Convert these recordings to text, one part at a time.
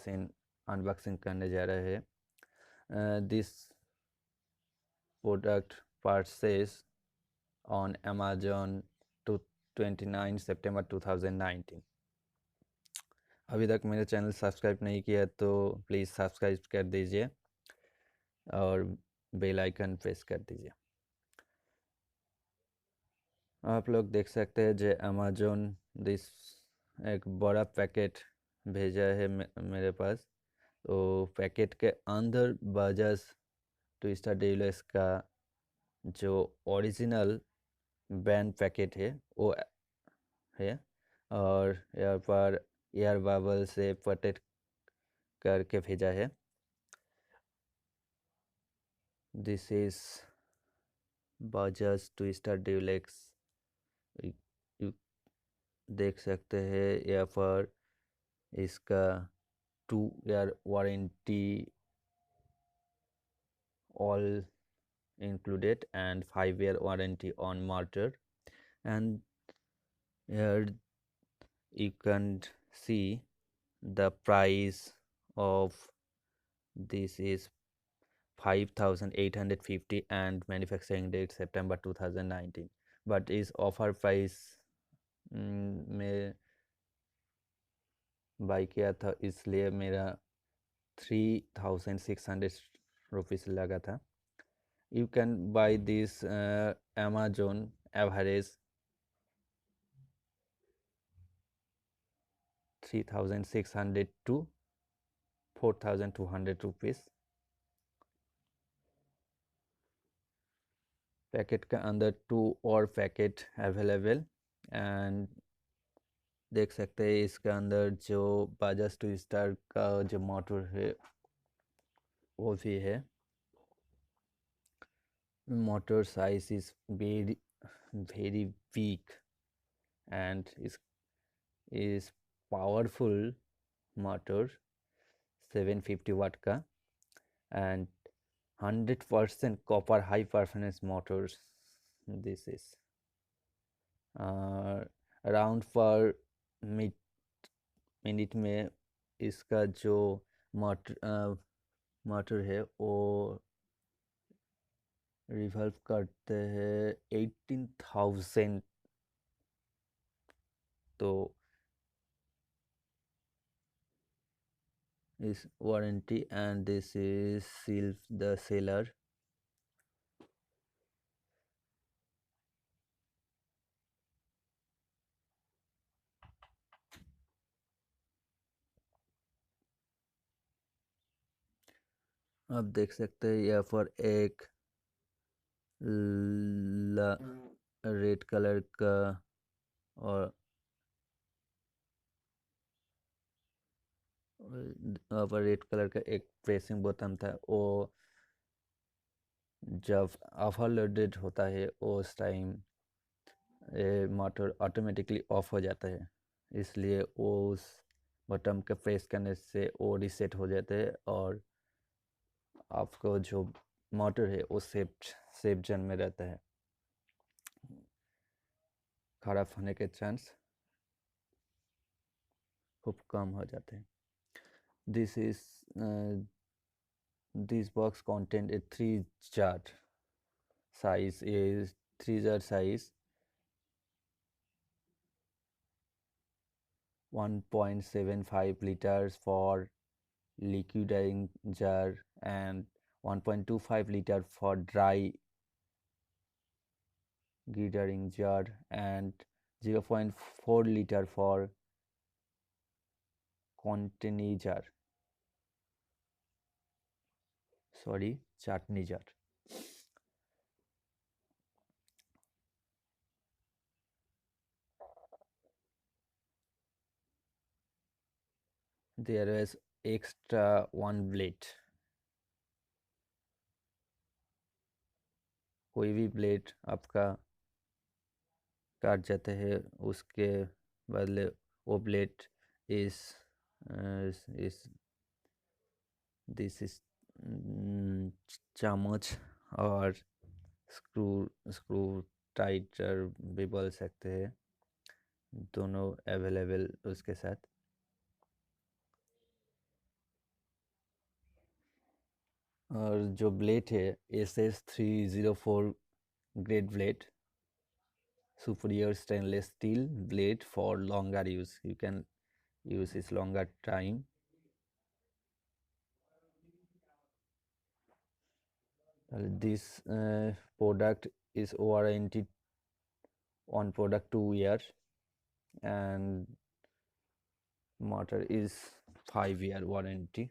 Machine unboxing करने जा रहे हैं। This product purchase on Amazon to 29 सितंबर 2019। अभी तक मेरे चैनल सब्सक्राइब नहीं किया तो प्लीज़ सब्सक्राइब कर दीजिए और बेल आइकन प्रेस कर दीजिए। आप लोग देख सकते हैं जो अमेजोन दिस एक बड़ा पैकेट भेजा है मेरे पास। तो पैकेट के अंदर बजाज ट्विस्टर DLX का जो ओरिजिनल बैंड पैकेट है वो है, और यहाँ पर एयर बबल से प्रोटेक्ट करके भेजा है। This is Bajaj twister DLX। You देख सकते हैं यहाँ पर इसका 2 year warranty all included and 5-year warranty on motor, and here you can see the price of this is 5,850 and manufacturing date September 2019, but is offer price में by किया था इसलिए मेरा 3,600 रुपीज़ लगा था। You can buy this Amazon average 3,600 to 4,200 rupees. Packet के अंदर 2 और पैकेट अवेलेबल, एंड देख सकते हैं इसके अंदर जो बाजाज ट्विस्टर का जो मोटर है वो भी है। Motor size is very very weak and is powerful motor 750 वाट का and 100% copper high performance motors. This is around per minute में इसका जो मोटर है वो रिवॉल्व करते हैं 18,000। तो is warranty, and this is seal the seller. आप देख सकते हैं यहाँ पर एक रेड कलर का और यहाँ पर रेड कलर का एक प्रेसिंग बटन था, वो जब ओवरलोडेड होता है उस टाइम मोटर ऑटोमेटिकली ऑफ हो जाता है, इसलिए वो उस बटन के प्रेस करने से वो रीसेट हो जाते हैं और आपको जो मोटर है वो सेफ जोन में रहता है। खराब होने के चांस खूब कम हो जाते हैं। This box contained a 3-jar size, 3-jar size 1.75 liters for liquiding jar and 1.25 liter for dry girdering jar and 0.4 liter for containing jar, chutney jar. There is extra one blade. कोई भी blade आपका काट जाते हैं उसके बदले वो blade इस दिस इज चम्मच और स्क्रू टाइटर भी बोल सकते हैं, दोनों अवेलेबल उसके साथ। और जो ब्लेड है SS304 grade blade, superior stainless steel blade for longer use. You can use it longer time. This product is warranted on product 2 years, and motor is 5-year warranty.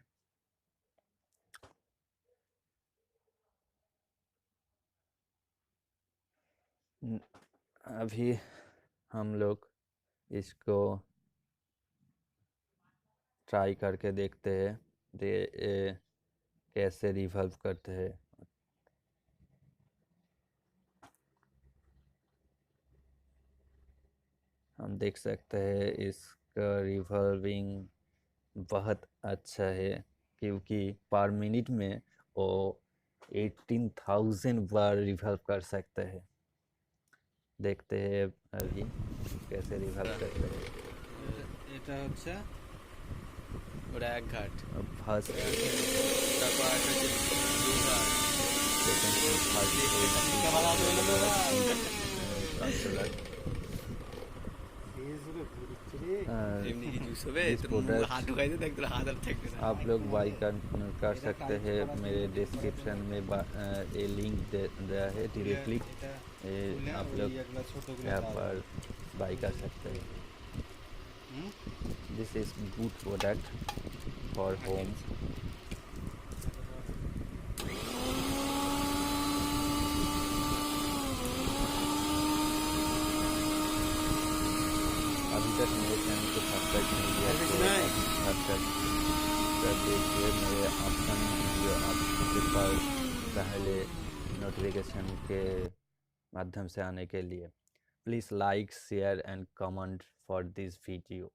अभी हम लोग इसको ट्राई करके देखते हैं कैसे रिवॉल्व करते हैं। हम देख सकते हैं इसका रिवॉल्विंग बहुत अच्छा है, क्योंकि पर मिनट में वो 18,000 बार रिवॉल्व कर सकते हैं। देखते हैं अभी कैसे रिवॉल्व करते हैं। এটা হচ্ছে ওটা এক ঘাট, ফার্স্ট তারপর একটা হচ্ছে দুই ঘাট। এমনি কি জুস হবে? হাত ঢুকাইতে দেখ, তোর হাত আর থাকবে না। आप लोग बाई कर सकते हैं। मेरे डिस्क्रिप्शन में ये लिंक दिया है डायरेक्टली, आप लोग यहाँ पर बाई कर सकते हैं। This is good product for home. अभी तक मेरे चैनल को सब्सक्राइब नहीं किया तो सब्सक्राइब कर दीजिए। मेरे अपकमिंग वीडियो आपके पास पहले नोटिफिकेशन के माध्यम से आने के लिए please like share and comment for this video.